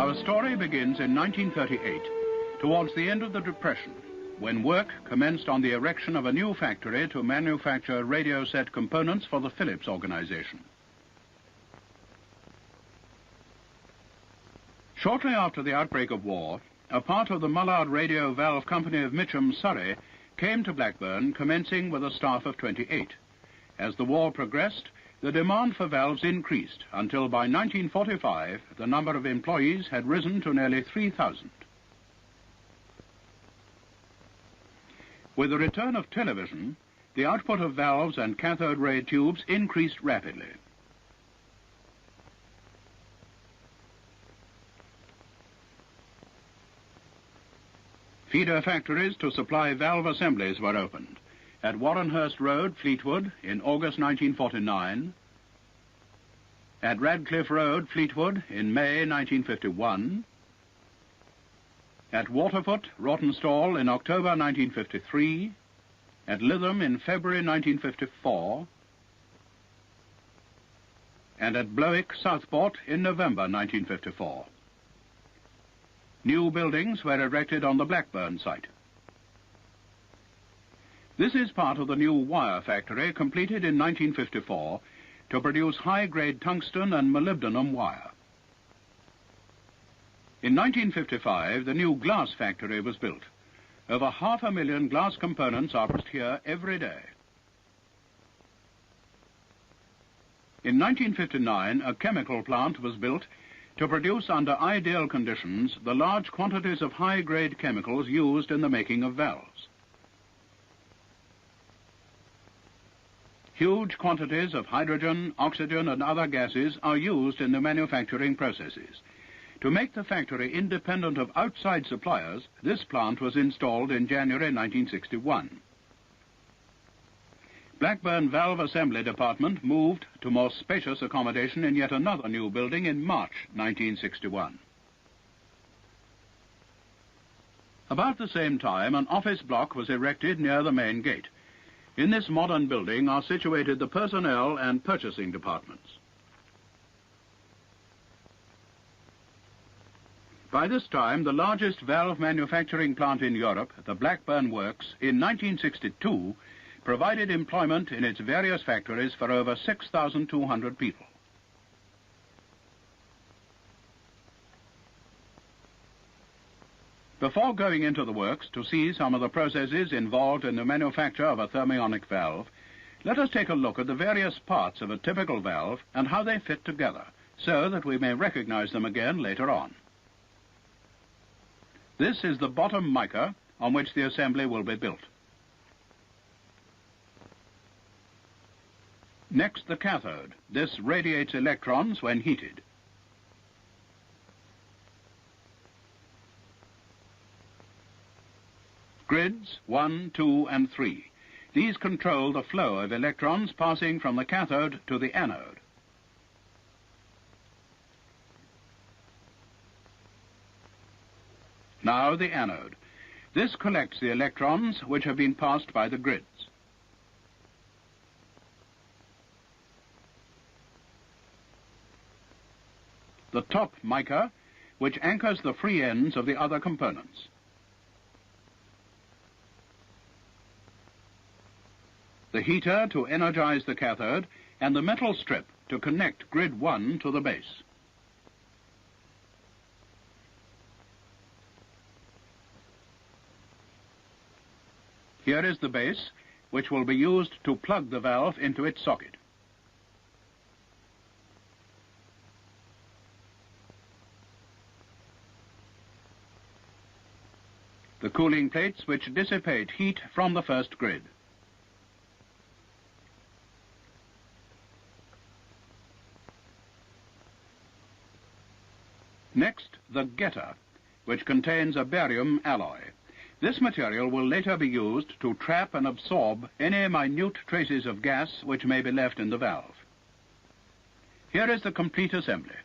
Our story begins in 1938, towards the end of the Depression, when work commenced on the erection of a new factory to manufacture radio set components for the Philips organization. Shortly after the outbreak of war, a part of the Mullard Radio Valve Company of Mitcham, Surrey, came to Blackburn, commencing with a staff of 28. As the war progressed, the demand for valves increased until by 1945 the number of employees had risen to nearly 3,000. With the return of television, the output of valves and cathode ray tubes increased rapidly. Feeder factories to supply valve assemblies were opened at Warrenhurst Road, Fleetwood, in August 1949, at Radcliffe Road, Fleetwood, in May 1951, at Waterfoot, Rawtenstall, in October 1953, at Lytham in February 1954, and at Blowick, Southport, in November 1954. New buildings were erected on the Blackburn site. This is part of the new wire factory completed in 1954 to produce high-grade tungsten and molybdenum wire. In 1955, the new glass factory was built. Over 500,000 glass components are produced here every day. In 1959, a chemical plant was built to produce under ideal conditions the large quantities of high-grade chemicals used in the making of valves. Huge quantities of hydrogen, oxygen and other gases are used in the manufacturing processes. To make the factory independent of outside suppliers, this plant was installed in January 1961. Blackburn Valve Assembly Department moved to more spacious accommodation in yet another new building in March 1961. About the same time, an office block was erected near the main gate. In this modern building are situated the personnel and purchasing departments. By this time, the largest valve manufacturing plant in Europe, the Blackburn Works, in 1962, provided employment in its various factories for over 6,200 people. Before going into the works to see some of the processes involved in the manufacture of a thermionic valve, let us take a look at the various parts of a typical valve and how they fit together, so that we may recognize them again later on. This is the bottom mica on which the assembly will be built. Next, the cathode. This radiates electrons when heated. Grids 1, 2, and 3. These control the flow of electrons passing from the cathode to the anode. Now the anode. This collects the electrons which have been passed by the grids. The top mica, which anchors the free ends of the other components. The heater to energize the cathode, and the metal strip to connect grid 1 to the base. Here is the base, which will be used to plug the valve into its socket. The cooling plates which dissipate heat from the first grid. Next, the getter, which contains a barium alloy. This material will later be used to trap and absorb any minute traces of gas which may be left in the valve. Here is the complete assembly.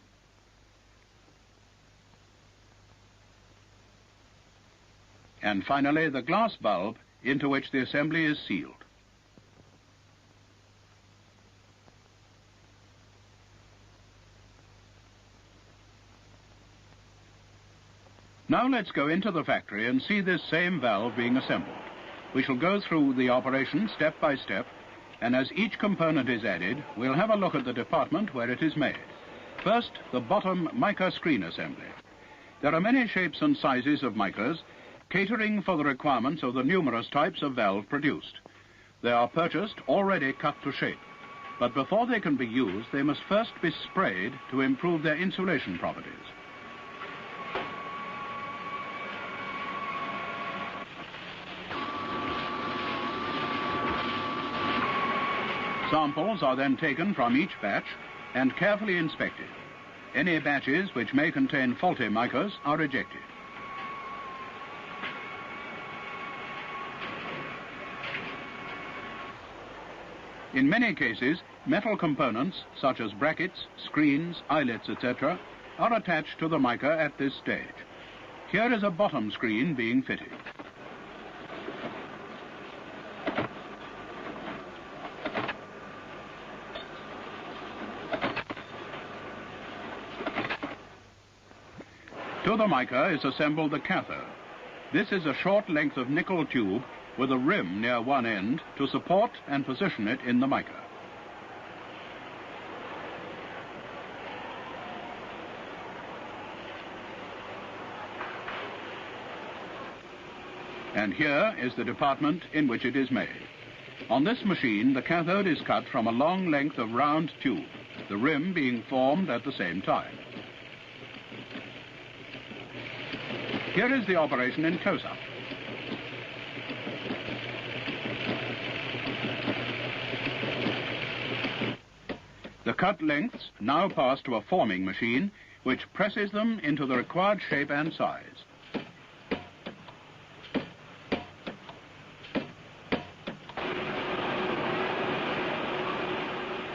And finally, the glass bulb into which the assembly is sealed. Now let's go into the factory and see this same valve being assembled. We shall go through the operation step by step, and as each component is added, we'll have a look at the department where it is made. First, the bottom mica screen assembly. There are many shapes and sizes of micas, catering for the requirements of the numerous types of valve produced. They are purchased already cut to shape, but before they can be used, they must first be sprayed to improve their insulation properties. Samples are then taken from each batch and carefully inspected. Any batches which may contain faulty micas are rejected. In many cases, metal components such as brackets, screens, eyelets, etc. are attached to the mica at this stage. Here is a bottom screen being fitted. To the mica is assembled the cathode. This is a short length of nickel tube with a rim near one end to support and position it in the mica. And here is the department in which it is made. On this machine, the cathode is cut from a long length of round tube, the rim being formed at the same time. Here is the operation in close-up. The cut lengths now pass to a forming machine, which presses them into the required shape and size.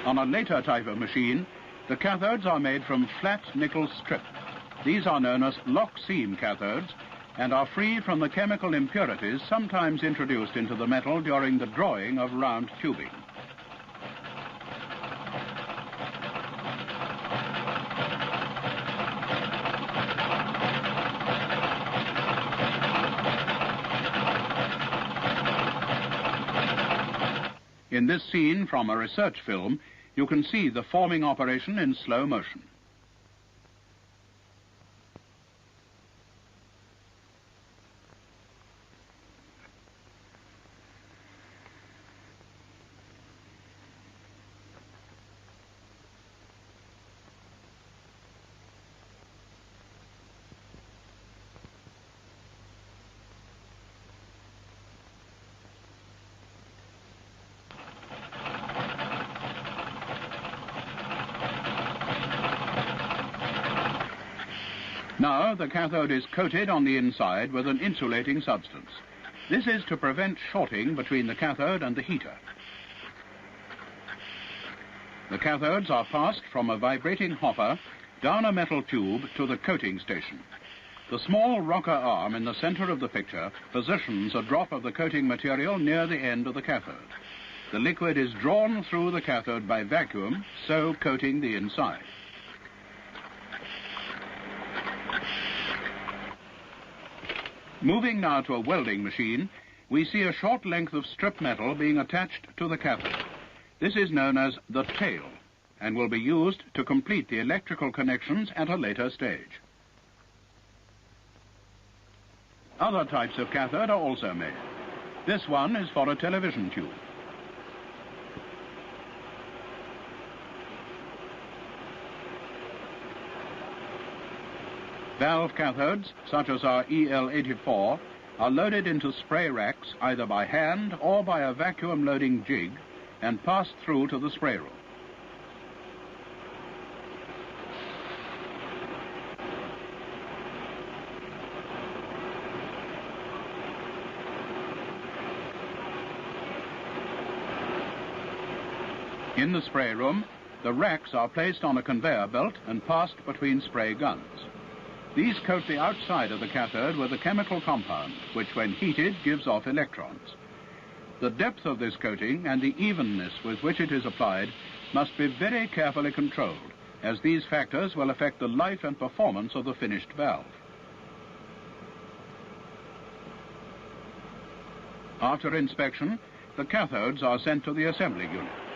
On a later type of machine, the cathodes are made from flat nickel strip. These are known as lock-seam cathodes and are free from the chemical impurities sometimes introduced into the metal during the drawing of round tubing. In this scene from a research film, you can see the forming operation in slow motion. Now the cathode is coated on the inside with an insulating substance. This is to prevent shorting between the cathode and the heater. The cathodes are passed from a vibrating hopper down a metal tube to the coating station. The small rocker arm in the center of the picture positions a drop of the coating material near the end of the cathode. The liquid is drawn through the cathode by vacuum, so coating the inside. Moving now to a welding machine, we see a short length of strip metal being attached to the cathode. This is known as the tail and will be used to complete the electrical connections at a later stage. Other types of cathode are also made. This one is for a television tube. Valve cathodes, such as our EL84, are loaded into spray racks either by hand or by a vacuum loading jig and passed through to the spray room. In the spray room, the racks are placed on a conveyor belt and passed between spray guns. These coat the outside of the cathode with a chemical compound, which when heated gives off electrons. The depth of this coating and the evenness with which it is applied must be very carefully controlled, as these factors will affect the life and performance of the finished valve. After inspection, the cathodes are sent to the assembly unit.